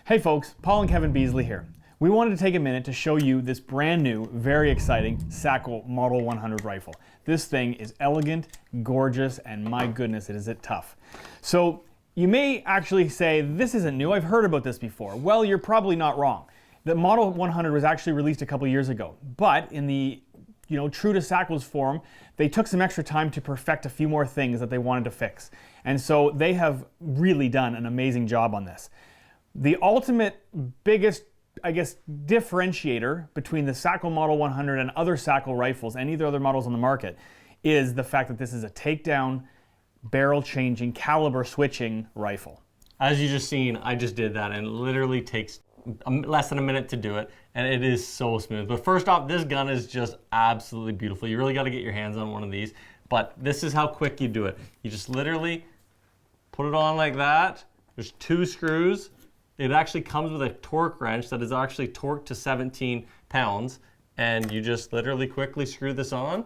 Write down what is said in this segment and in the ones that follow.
Hey folks, Paul and Kevin Beasley here. We wanted to take a minute to show you this brand new, very exciting Sako Model 100 rifle. This thing is elegant, gorgeous, and my goodness, is it tough. So you may actually say, this isn't new, I've heard about this before. Well, you're probably not wrong. The Model 100 was actually released a couple years ago, but in the true to Sako's form, they took some extra time to perfect a few more things that they wanted to fix. And so they have really done an amazing job on this. The ultimate biggest, I guess, differentiator between the Sako Model 100 and other Sako rifles, any of the other models on the market, is the fact that this is a takedown, barrel changing, caliber switching rifle. As you just seen, I just did that and it literally takes less than a minute to do it, and it is so smooth. But first off, this gun is just absolutely beautiful. You really got to get your hands on one of these, but this is how quick you do it. You just literally put it on like that. There's 2 screws. It actually comes with a torque wrench that is actually torqued to 17 pounds, and you just literally quickly screw this on.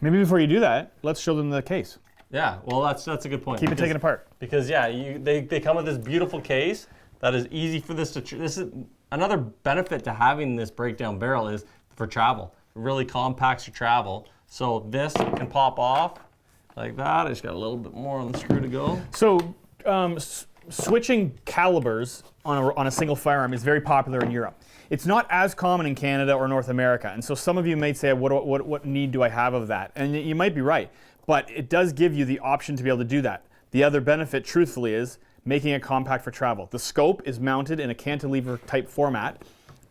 Maybe before you do that, let's show them the case. Yeah, well that's a good point. Keep it taken apart. Because yeah, they come with this beautiful case that is easy for this to, this is another benefit to having this breakdown barrel is for travel. It really compacts your travel. So this can pop off like that. I just got a little bit more on the screw to go. So switching calibers on a single firearm is very popular in Europe. It's not as common in Canada or North America, and so some of you may say, what need do I have of that? And you might be right, but it does give you the option to be able to do that. The other benefit, truthfully, is making it compact for travel. The scope is mounted in a cantilever type format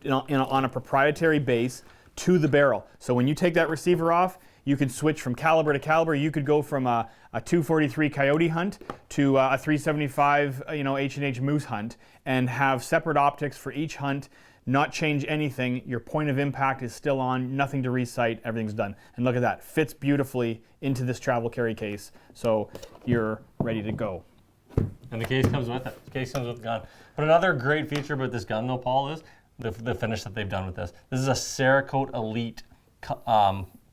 on a proprietary base to the barrel. So when you take that receiver off, you can switch from caliber to caliber. You could go from a 243 Coyote hunt to a 375 H&H Moose hunt and have separate optics for each hunt, not change anything. Your point of impact is still on, nothing to resight, everything's done. And look at that, fits beautifully into this travel carry case, so you're ready to go. And the case comes with it. The case comes with the gun. But another great feature about this gun though, Paul, is the finish that they've done with this. This is a CERAKOTE Elite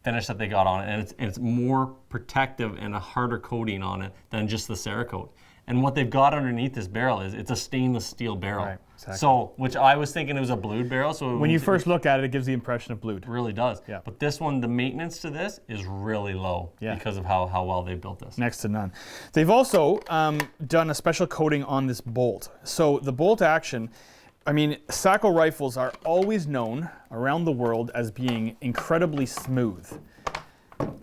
finish that they got on it, and it's more protective and a harder coating on it than just the CERAKOTE. And what they've got underneath this barrel is it's a stainless steel barrel. Right, exactly. So, which I was thinking it was a blued barrel. So when you first look at it, it gives the impression of blued. It really does. Yeah. But this one, the maintenance to this is really low because of how well they built this. Next to none. They've also done a special coating on this bolt. So the bolt action, I mean, Sako rifles are always known around the world as being incredibly smooth.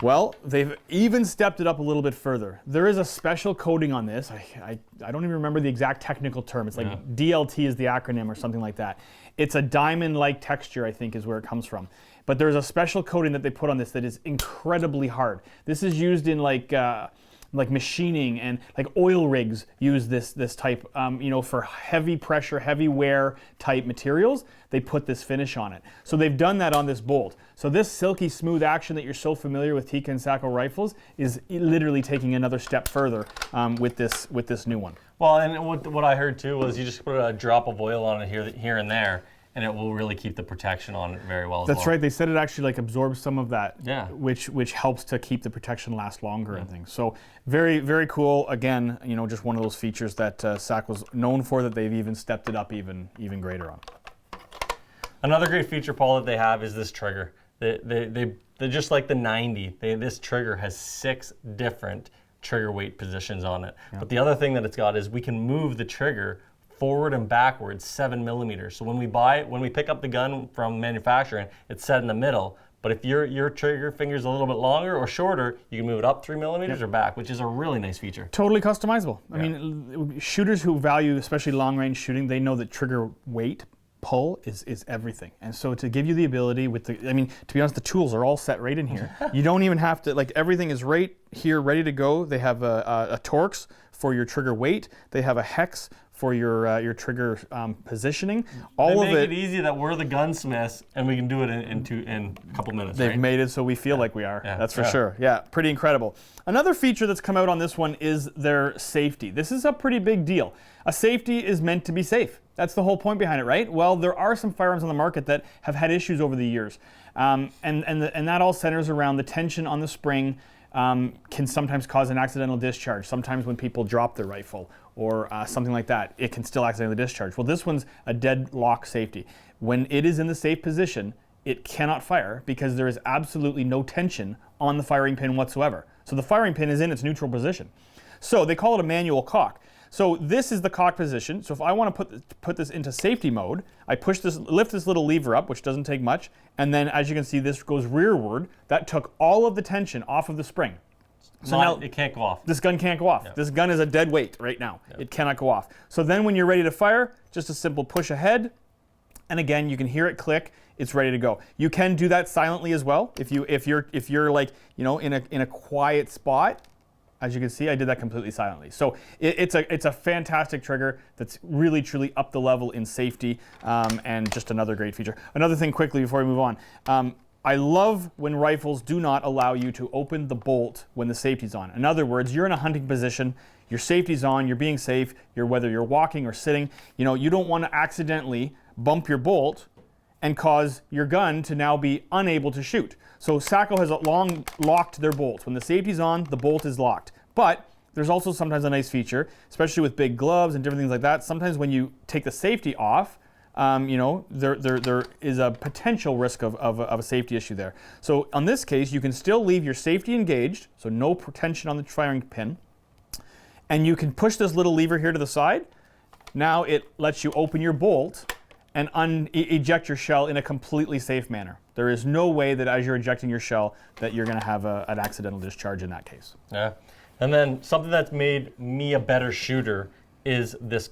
Well, they've even stepped it up a little bit further. There is a special coating on this. I don't even remember the exact technical term. It's like DLT is the acronym or something like that. It's a diamond-like texture, I think, is where it comes from. But there's a special coating that they put on this that is incredibly hard. This is used in like machining, and like oil rigs use this type, for heavy pressure, heavy wear type materials. They put this finish on it. So they've done that on this bolt. So this silky smooth action that you're so familiar with Tikka and Sako rifles is literally taking another step further with this new one. Well, and what I heard too was you just put a drop of oil on it here and there, and it will really keep the protection on it very well. That's right. They said it actually absorbs some of that, which helps to keep the protection last longer and things. So very, very cool. Again, just one of those features that Sako's known for, that they've even stepped it up even greater on. Another great feature, Paul, that they have is this trigger. They're just like the 90. This trigger has 6 different trigger weight positions on it. Yeah. But the other thing that it's got is we can move the trigger forward and backwards 7 millimeters. So when we pick up the gun from manufacturing, it's set in the middle. But if your trigger finger is a little bit longer or shorter, you can move it up 3 millimeters or back, which is a really nice feature. Totally customizable. I mean, shooters who value, especially long range shooting, they know that trigger weight, pull is everything. And so to give you the ability with to be honest, the tools are all set right in here. You don't even have to, everything is right here ready to go. They have a Torx for your trigger weight. They have a hex for your trigger positioning. All of it. They make it easy that we're the gunsmiths and we can do it in a couple minutes. They've made it so we feel like we are. Yeah. That's for sure. Yeah, pretty incredible. Another feature that's come out on this one is their safety. This is a pretty big deal. A safety is meant to be safe. That's the whole point behind it, right? Well, there are some firearms on the market that have had issues over the years, and that all centers around the tension on the spring can sometimes cause an accidental discharge, sometimes when people drop their rifle, or something like that, it can still accidentally discharge. Well, this one's a deadlock safety. When it is in the safe position, it cannot fire because there is absolutely no tension on the firing pin whatsoever. So the firing pin is in its neutral position. So they call it a manual cock. So this is the cock position. So if I want to put this into safety mode, I lift this little lever up, which doesn't take much, and then as you can see, this goes rearward. That took all of the tension off of the spring. So now it can't go off. This gun can't go off. This gun is a dead weight right now. It cannot go off. So then when you're ready to fire, just a simple push ahead, and again, you can hear it click. It's ready to go. You can do that silently as well. If you're like, you know, in a quiet spot. As you can see, I did that completely silently. So it's a fantastic trigger that's really, truly up the level in safety, and just another great feature. Another thing quickly before we move on. I love when rifles do not allow you to open the bolt when the safety's on. In other words, you're in a hunting position, your safety's on, you're being safe, whether you're walking or sitting, you know, you don't want to accidentally bump your bolt and cause your gun to now be unable to shoot. So Sako has long locked their bolts. When the safety's on, the bolt is locked. But there's also sometimes a nice feature, especially with big gloves and different things like that. Sometimes when you take the safety off, you know, there is a potential risk of a safety issue there. So on this case, you can still leave your safety engaged, so no tension on the firing pin, and you can push this little lever here to the side. Now it lets you open your bolt and eject your shell in a completely safe manner. There is no way that as you're ejecting your shell that you're going to have an accidental discharge in that case. Yeah, and then something that's made me a better shooter is this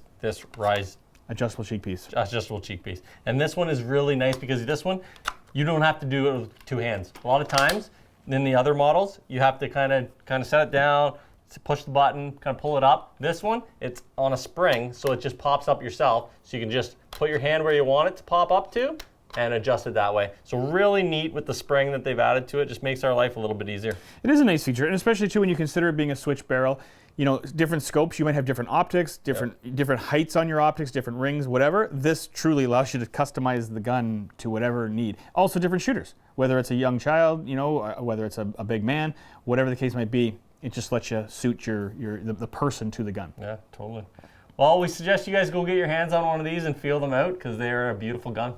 rise adjustable cheek piece. Adjustable cheek piece, and this one is really nice because this one you don't have to do it with two hands. A lot of times in the other models you have to kind of set it down, push the button, kind of pull it up. This one, it's on a spring, so it just pops up yourself. So you can just put your hand where you want it to pop up to and adjust it that way. So really neat with the spring that they've added to it. Just makes our life a little bit easier. It is a nice feature, and especially too when you consider it being a switch barrel. You know, different scopes, you might have different optics, different heights on your optics, different rings, whatever. This truly allows you to customize the gun to whatever need. Also different shooters, whether it's a young child, you know, whether it's a big man, whatever the case might be. It just lets you suit the person to the gun. Yeah, totally. Well, we suggest you guys go get your hands on one of these and feel them out because they are a beautiful gun.